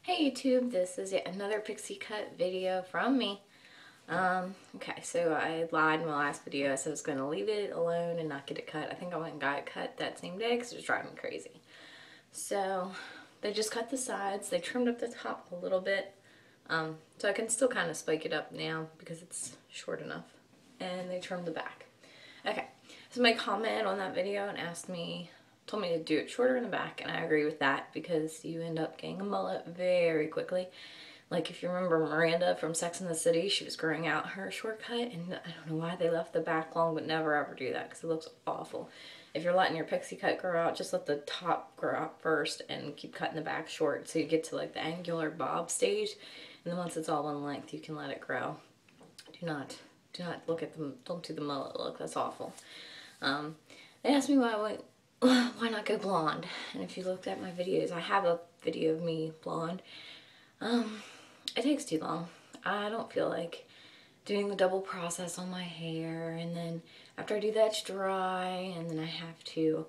Hey YouTube, this is yet another pixie cut video from me. Okay, so I lied in my last video. I said I was going to leave it alone and not get it cut. I think I went and got it cut that same day because it was driving me crazy. So they just cut the sides. They trimmed up the top a little bit. So I can still kind of spike it up now because it's short enough. And they trimmed the back. Okay, somebody commented on that video and told me to do it shorter in the back, and I agree with that because you end up getting a mullet very quickly. Like if you remember Miranda from Sex and the City, she was growing out her short cut, and I don't know why they left the back long, but never ever do that because it looks awful. If you're letting your pixie cut grow out, just let the top grow out first and keep cutting the back short so you get to like the angular bob stage, and then once it's all one length, you can let it grow. Do not look at them. Don't do the mullet look. That's awful. They asked me why not go blonde? And if you looked at my videos, I have a video of me blonde. It takes too long. I don't feel like doing the double process on my hair, and then after I do that, it's dry, and then I have to,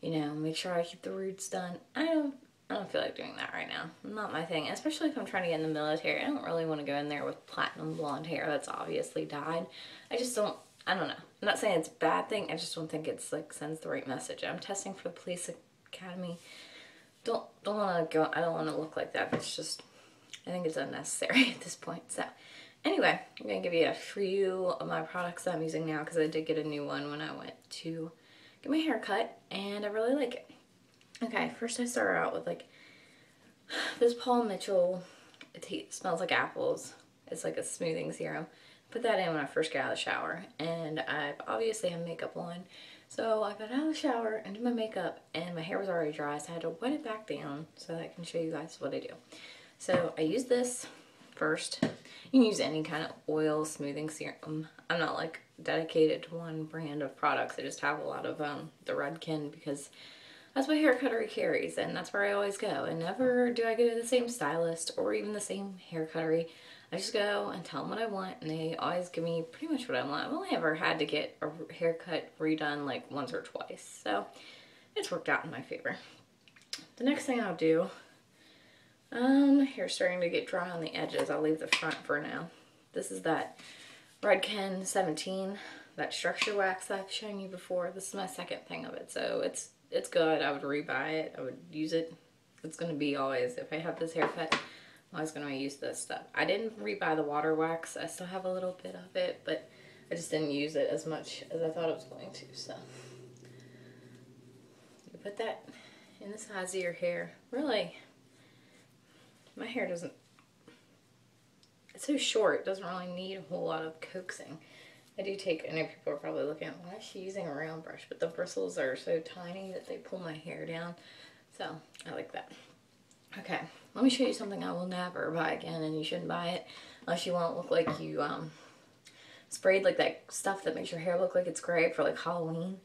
make sure I keep the roots done. I don't feel like doing that right now. Not my thing, especially if I'm trying to get in the military. I don't really want to go in there with platinum blonde hair that's obviously dyed. I don't know. I'm not saying it's a bad thing. I just don't think it's like sends the right message. I'm testing for the police academy. Don't want to go. I don't want to look like that. It's just, I think it's unnecessary at this point. So anyway, I'm going to give you a few of my products that I'm using now because I did get a new one when I went to get my hair cut, and I really like it. Okay, first I start out with like this Paul Mitchell. It smells like apples. It's like a smoothing serum. Put that in when I first get out of the shower, and I obviously have makeup on. So I got out of the shower and did my makeup, and my hair was already dry, so I had to wet it back down so that I can show you guys what I do. So I use this first. You can use any kind of oil smoothing serum. I'm not like dedicated to one brand of products. I just have a lot of the Redken because that's what hair cuttery carries, and that's where I always go. And never do I go to the same stylist or even the same hair cuttery. I just go and tell them what I want, and they always give me pretty much what I want. I've only ever had to get a haircut redone like once or twice, so it's worked out in my favor. The next thing I'll do, hair's starting to get dry on the edges. I'll leave the front for now. This is that Redken 17, that structure wax I've shown you before. This is my second thing of it, so it's good. I would rebuy it. I would use it. It's going to be always, if I have this haircut, I'm always going to use this stuff. I didn't rebuy the water wax. I still have a little bit of it, but I just didn't use it as much as I thought I was going to. So you put that in the sides of your hair. Really, my hair doesn't, it's so short, it doesn't really need a whole lot of coaxing. I do take, I know people are probably looking at, why is she using a round brush? But the bristles are so tiny that they pull my hair down. So I like that. Okay, let me show you something I will never buy again, and you shouldn't buy it unless you want to look like you sprayed like that stuff that makes your hair look like it's gray for like Halloween.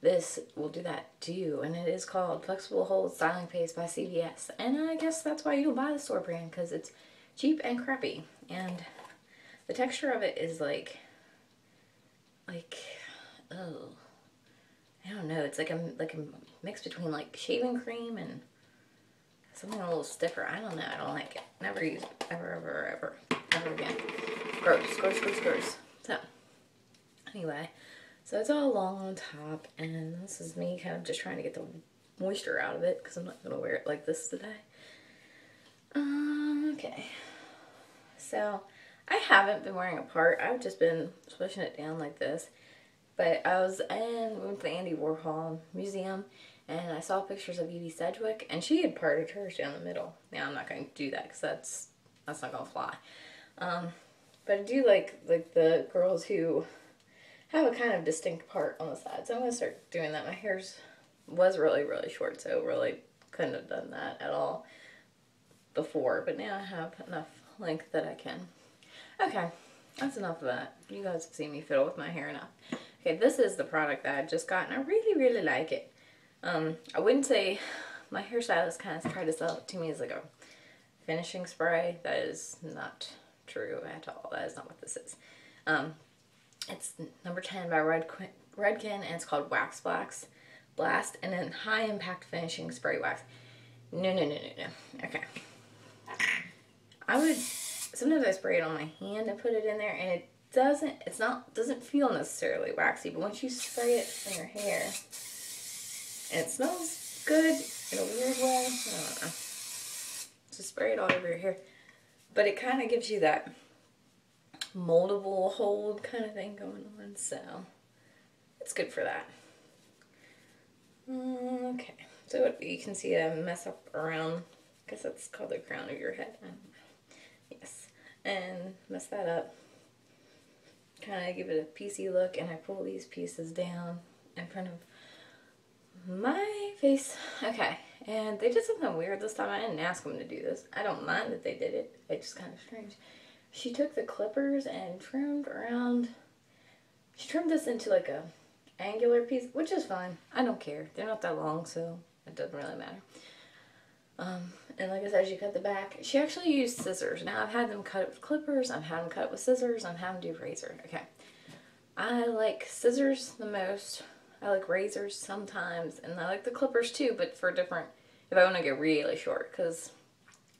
This will do that to you, and it is called Flexible Hold Styling Paste by CVS. And I guess that's why you don't buy the store brand, because it's cheap and crappy. And the texture of it is like, oh, I don't know. It's like a mix between like shaving cream and something a little stiffer. I don't know. I don't like it. Never use it. Ever again. Gross. So, anyway. So it's all long on top. And this is me kind of just trying to get the moisture out of it because I'm not going to wear it like this today. Okay. So, I haven't been wearing a part. I've just been swishing it down like this. But I was we went to the Andy Warhol Museum, and I saw pictures of Edie Sedgwick, and she had parted hers down the middle. Now I'm not going to do that because that's not going to fly. But I do like the girls who have a kind of distinct part on the side. So I'm going to start doing that. My hair was really, really short, so really couldn't have done that at all before. But now I have enough length that I can. Okay, that's enough of that. You guys have seen me fiddle with my hair enough. Okay, this is the product that I just got, and I really, really like it. I wouldn't say, my hairstylist kind of tried to sell it to me as like a finishing spray. That is not true at all. That is not what this is. It's number 10 by Redken, and it's called Wax Blast, and then High Impact Finishing Spray Wax. No. Okay. sometimes I spray it on my hand and put it in there, and it doesn't feel necessarily waxy, but once you spray it in your hair, and it smells good in a weird way, I don't know. Just spray it all over your hair, but it kind of gives you that moldable hold kind of thing going on, so it's good for that. Okay, so you can see I mess up around, I guess that's called the crown of your head. I don't know. Yes, and mess that up. Kind of give it a piecey look, and I pull these pieces down in front of my face. Okay, and they did something weird this time. I didn't ask them to do this. I don't mind that they did it. It's just kind of strange. She took the clippers and trimmed around. She trimmed this into like a angular piece, which is fine. I don't care. They're not that long, so it doesn't really matter. And like I said, she cut the back. She actually used scissors. Now, I've had them cut it with clippers. I've had them cut it with scissors. I've had them do razor. Okay. I like scissors the most. I like razors sometimes. And I like the clippers too, but for different, if I want to get really short, because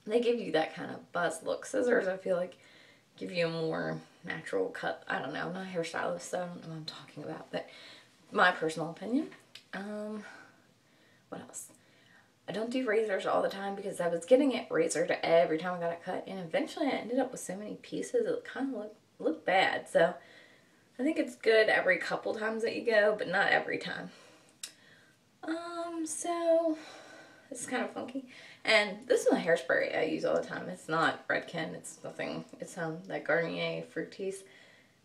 they give you that kind of buzz look. Scissors, I feel like, give you a more natural cut. I don't know. I'm not a hairstylist, so I don't know what I'm talking about. But my personal opinion. What else? I don't do razors all the time because I was getting it razored every time I got it cut, and eventually I ended up with so many pieces it kind of looked bad. So I think it's good every couple times that you go, but not every time. So this is kind of funky, and this is my hairspray I use all the time. It's not Redken. It's nothing. It's that Garnier Fructis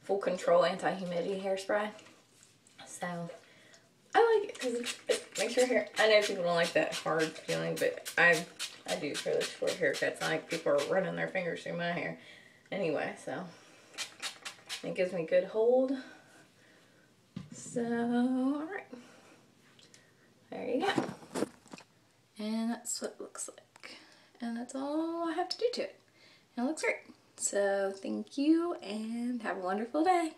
Full Control Anti-Humidity hairspray. So I like it because it makes your hair, I know people don't like that hard feeling, but I do for the short haircuts. I like people are running their fingers through my hair anyway, so it gives me good hold. So, alright. There you go. And that's what it looks like. And that's all I have to do to it. And it looks great. So, thank you and have a wonderful day.